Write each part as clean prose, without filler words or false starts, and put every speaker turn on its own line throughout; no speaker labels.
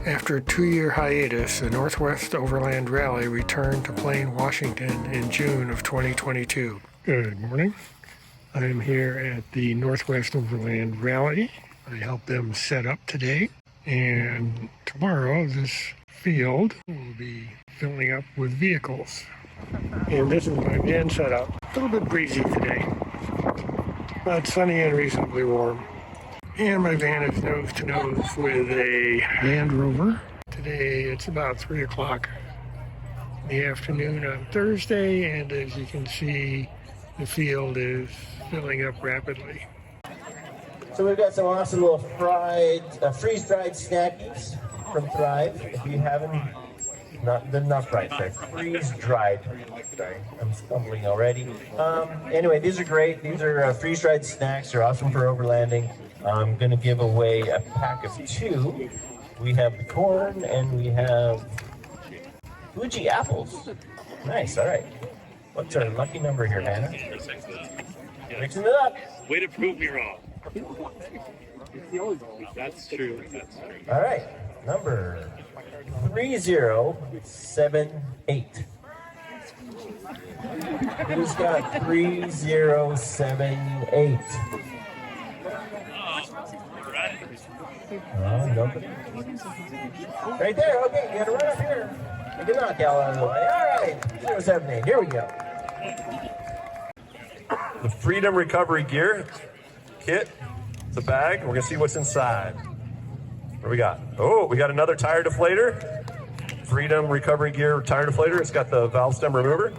After a 2-year hiatus, the Northwest Overland Rally returned to Plain, Washington in June of 2022. Good morning. I'm here at the Northwest Overland Rally. I helped them set up today, and tomorrow this field will be filling up with vehicles. And this is my van setup. A little bit breezy today, but sunny and reasonably warm. And my van is nose to nose with a Land Rover. Today it's about 3 o'clock in the afternoon on Thursday, and as you can see, the field is filling up rapidly.
So we've got some awesome little freeze-dried snackies from Thrive. If you haven't, they're not fried, they're freeze-dried. Sorry, I'm stumbling already. Anyway, these are great. These are freeze-dried snacks. They're awesome for overlanding. I'm going to give away a pack of 2. We have the corn and we have Fuji apples. Nice, all right. What's our lucky number here, Hannah? Mixing it up.
Way to prove me wrong. That's true.
All right, number 3078. Who's got 3078? Oh, nobody. Right there, okay, you gotta run up here. Take a knockout out of the way. All right, 078, here we go.
The Freedom Recovery Gear kit, the bag. We're gonna see what's inside. What do we got? Oh, we got another tire deflator. Freedom Recovery Gear tire deflator. It's got the valve stem remover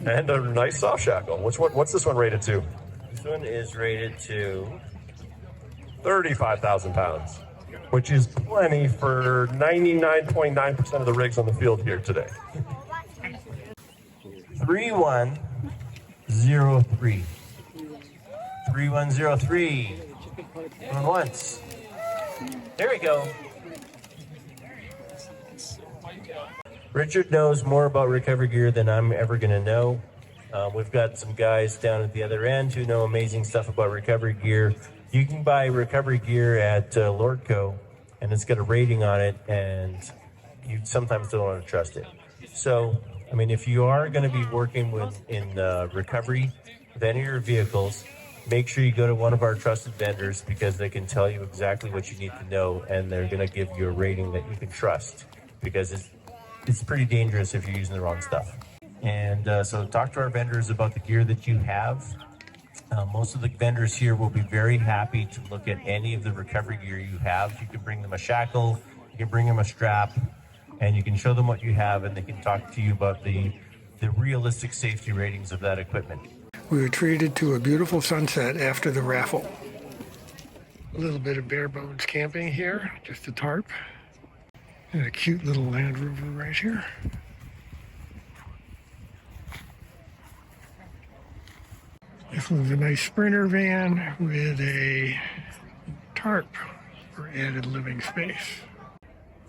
and a nice soft shackle. What's this one rated to?
This one is rated to
35,000 pounds, which is plenty for 99.9% of the rigs on the field here today.
3103. 3103. Going once. There we go. Richard knows more about recovery gear than I'm ever going to know. We've got some guys down at the other end who know amazing stuff about recovery gear. You can buy recovery gear at Lordco, and it's got a rating on it, and you sometimes don't want to trust it. So, I mean, if you are going to be working in recovery with any of your vehicles, make sure you go to one of our trusted vendors, because they can tell you exactly what you need to know, and they're going to give you a rating that you can trust, because it's pretty dangerous if you're using the wrong stuff. And so talk to our vendors about the gear that you have. Most of the vendors here will be very happy to look at any of the recovery gear you have. You can bring them a shackle, you can bring them a strap, and you can show them what you have, and they can talk to you about the realistic safety ratings of that equipment.
We were treated to a beautiful sunset after the raffle. A little bit of bare bones camping here, just a tarp, and a cute little Land Rover right here. This was a nice Sprinter van with a tarp for added living space.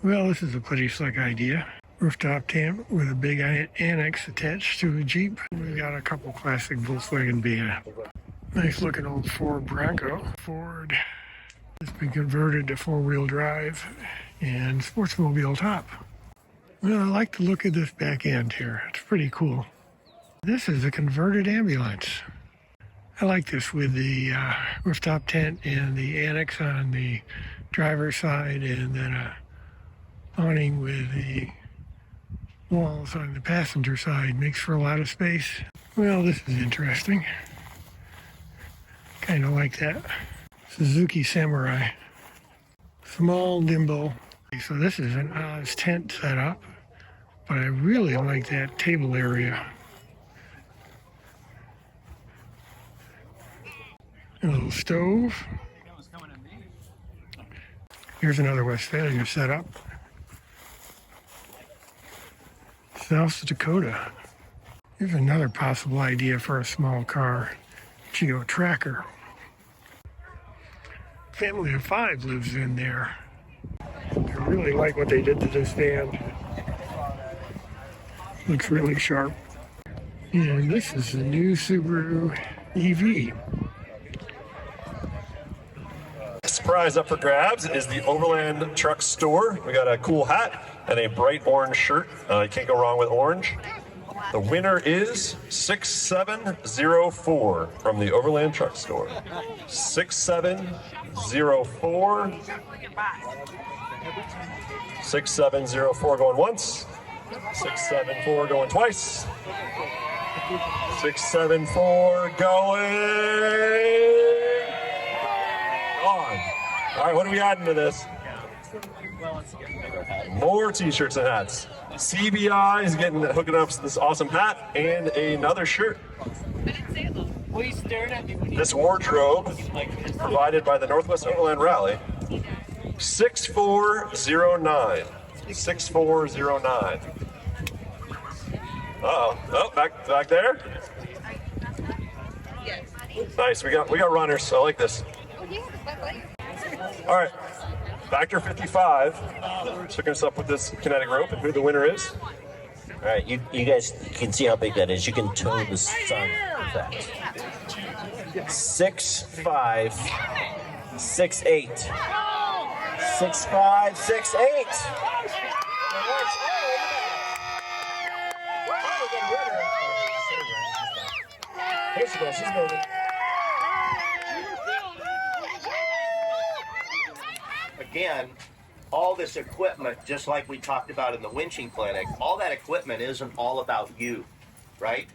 Well, this is a pretty slick idea. Rooftop tent with a big annex attached to a Jeep. We've got a couple classic Volkswagen van. Nice looking old Ford Bronco. Ford has been converted to 4-wheel drive and sportsmobile top. Well, I like the look of this back end here. It's pretty cool. This is a converted ambulance. I like this with the rooftop tent and the annex on the driver's side, and then a awning with the walls on the passenger side. Makes for a lot of space. Well, this is interesting. Kind of like that. Suzuki Samurai. Small, nimble. So this is an Oz tent setup, but I really like that table area. A little stove. Here's another Westphalia setup. South Dakota. Here's another possible idea for a small car. Geo Tracker. Family of 5 lives in there. I really like what they did to this van. Looks really sharp. And this is a new Subaru EV.
prize up for grabs is the Overland Truck Store. We got a cool hat and a bright orange shirt. You can't go wrong with orange. The winner is 6704 from the Overland Truck Store. 6704. 6704 going once. 674 going twice. 674 going on. All right, what are we adding to this? More t-shirts and hats. CBI is hooking up this awesome hat and another shirt. This wardrobe provided by the Northwest Overland Rally. 6409. 6409. Uh-oh. Oh, back there. Nice. We got runners. I like this. All right. Factor 55. Hooking us up with this kinetic rope and who the winner is.
All right, you guys can see how big that is. You can tow the sun with that. 6568. 6568. Here she goes. She's moving. Again, all this equipment, just like we talked about in the winching clinic, all that equipment isn't all about you, right?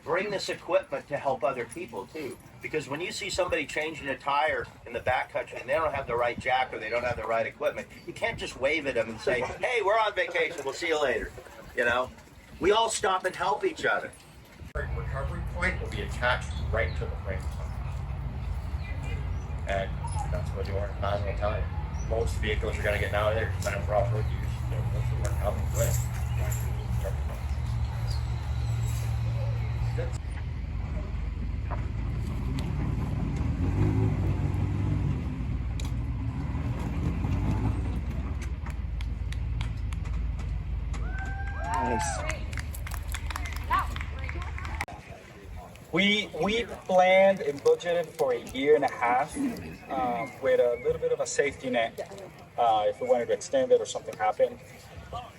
Bring this equipment to help other people too. Because when you see somebody changing a tire in the backcountry and they don't have the right jack or they don't have the right equipment, you can't just wave at them and say, hey, we're on vacation, we'll see you later. You know, we all stop and help each other.
Recovery point will be attached right to the frame. And that's what the orange man will tell you. Most vehicles you're going to get now, they're designed for off-road use. Most of them are coming with.
We planned and budgeted for a year and a half with a little bit of a safety net if we wanted to extend it or something happened.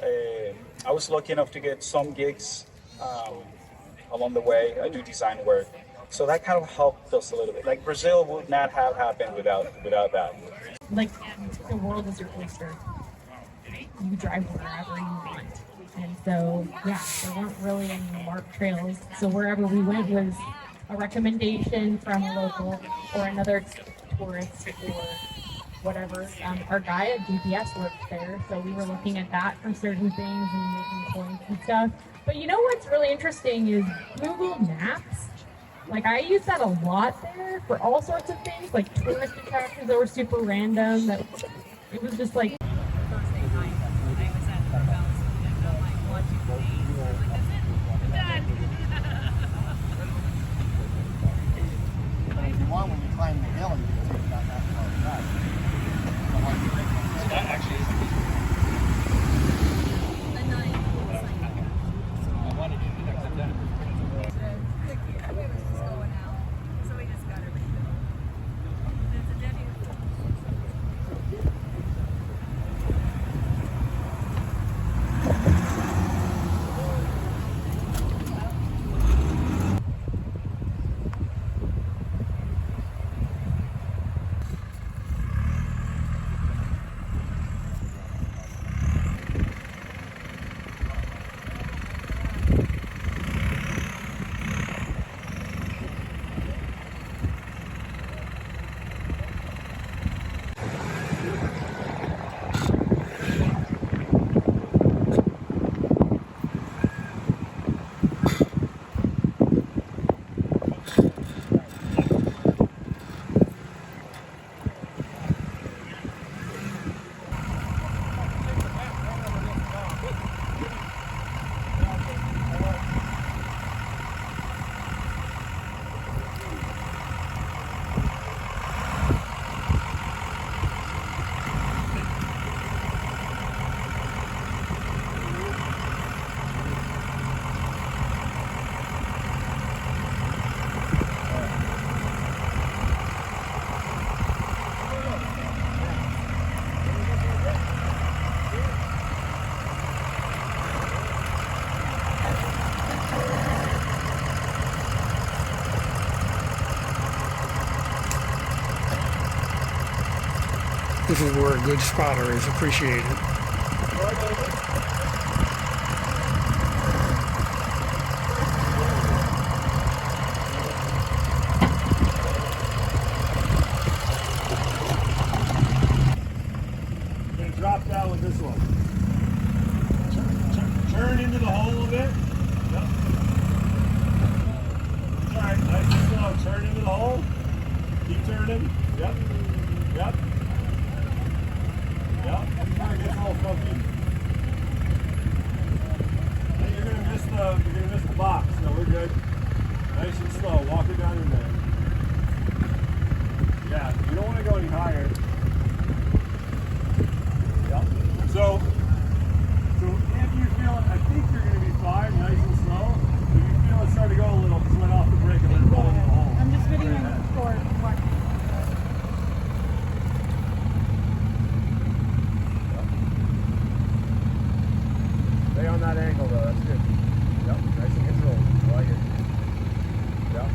I was lucky enough to get some gigs along the way. I do design work, so that kind of helped us a little bit. Like Brazil would not have happened without that.
Like the world is your oyster. You drive wherever you want. And so, yeah, there weren't really any marked trails. So wherever we went was a recommendation from a local or another tourist or whatever. Our guy at GPS worked there, so we were looking at that for certain things and making points and stuff. But you know what's really interesting is Google Maps. Like, I use that a lot there for all sorts of things, like tourist attractions that were super random. That it was just like.
When you climb the hill and you can take that far back. That actually is I wanted you to do that because I've done it before.
So we just got everything. It's a Debbie.
This is where a good spotter is appreciated.
Drop down with this one. Turn into the hole a bit. Yep. Alright, nice and slow. Turn into the hole. Keep turning. Yep. Yep. Yep. It gets a little funky. Hey, you're gonna miss the box. No, we're good. Nice and slow. Walk it down in there. Yeah, you don't want to go any higher. So if you feel, I think you're going to be fine, nice and slow. If you feel it start to go a little, just let off the brake and let it roll in the hole.
I'm just videoing for what.
Stay on that angle though, that's good. Yep, nice and controlled. I like it. Yep.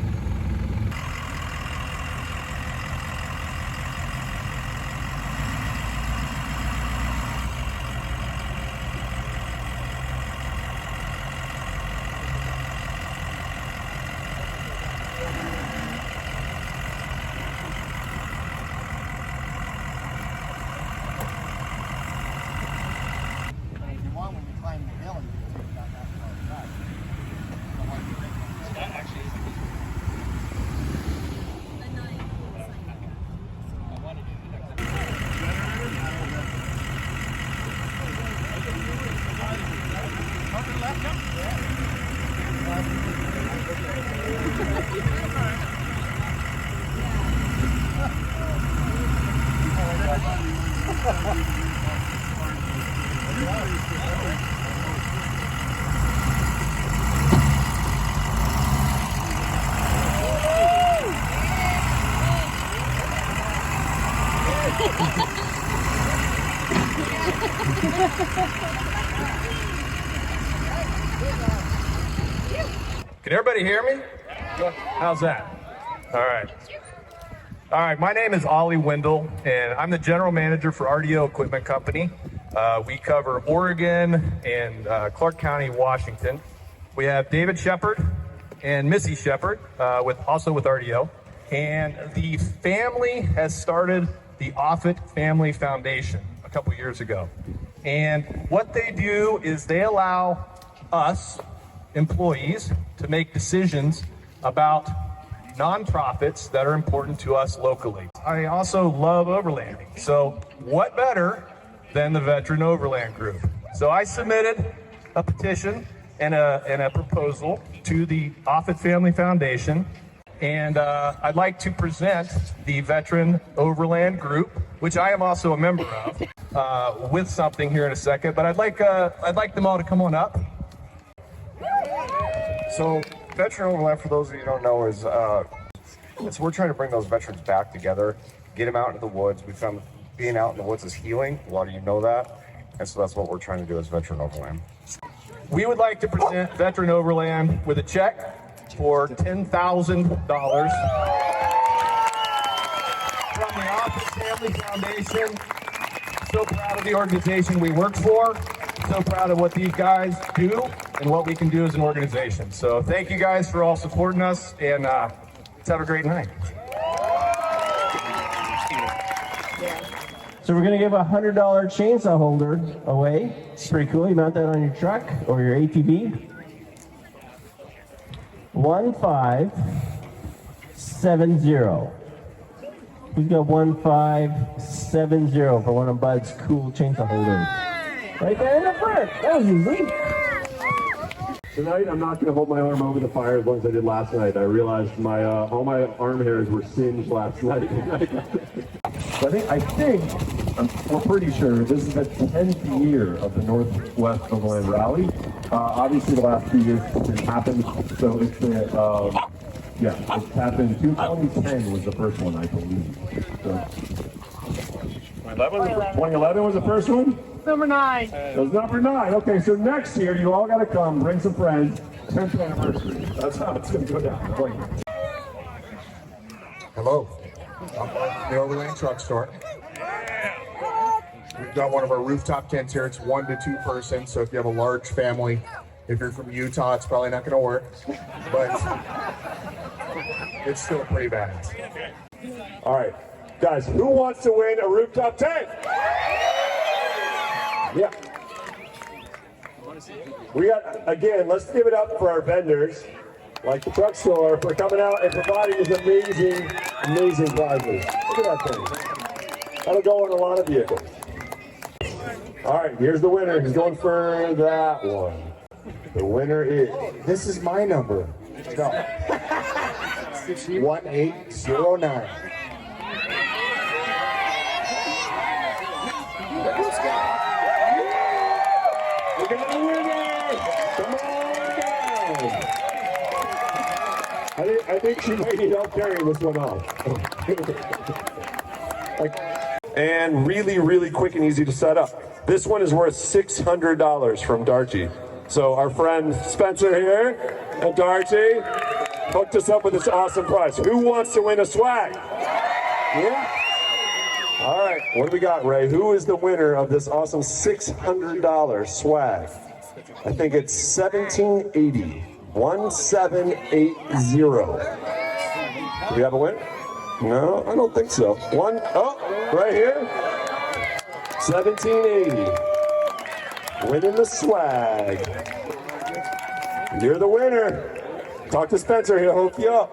Can everybody hear me? How's that? All right. All right, my name is Ollie Wendell, and I'm the general manager for RDO Equipment Company. We cover Oregon and Clark County, Washington. We have David Shepard and Missy Shepard, also with RDO. And the family has started the Offutt Family Foundation a couple years ago. And what they do is they allow us, employees, to make decisions about nonprofits that are important to us locally. I also love overlanding. So what better than the Veteran Overland Group? So I submitted a petition and a proposal to the Offutt Family Foundation. And I'd like to present the Veteran Overland Group, which I am also a member of, with something here in a second. But I'd like them all to come on up.
So Veteran Overland, for those of you who don't know, is we're trying to bring those veterans back together, get them out into the woods. We found being out in the woods is healing. A lot of you know that. And so that's what we're trying to do as Veteran Overland.
We would like to present Veteran Overland with a check for $10,000 from the Offutt Family Foundation. So proud of the organization we work for. So proud of what these guys do and what we can do as an organization. So thank you guys for all supporting us, and let's have a great night.
So we're going to give a $100 chainsaw holder away. It's pretty cool. You mount that on your truck or your ATV. 1570. We've got 1570 for one of Bud's cool chainsaw holders. Right there in the front. That was easy.
Tonight, I'm not going to hold my arm over the fire as long as I did last night. I realized my all my arm hairs were singed last night. So I think we're pretty sure this is the 10th year of the Northwest Overland Rally. Obviously, the last 2 years it's been happened. So it's it's happened. 2010 was the first one, I believe. So, 2011 was the first one?
Number 9.
It was number 9. Okay, so next year you all got to come, bring some friends. 10th anniversary. That's how it's going to go down.
Hello, I'm the Overland Truck Store. We've got one of our rooftop tents here. It's 1 to 2 person. So if you have a large family, if you're from Utah, it's probably not going to work, but it's still pretty bad.
All right, guys, who wants to win a rooftop tent? Yeah. We got, again, let's give it up for our vendors, like the truck store, for coming out and providing these amazing, amazing prizes. Look at that thing. That'll go in a lot of vehicles. All right, here's the winner. He's going for that one. The winner is,
This is my number. No. 1809.
we got a winner! Come on down! I think she might need help carrying this one off. And really, really quick and easy to set up. This one is worth $600 from Darty. So our friend Spencer here and Darty hooked us up with this awesome prize. Who wants to win a swag? Yeah? All right, what do we got, Ray? Who is the winner of this awesome $600 swag? I think it's 1780. 1780. Do we have a winner? No, I don't think so. Right here. 1780. Winning the swag. You're the winner. Talk to Spencer, he'll hook you up.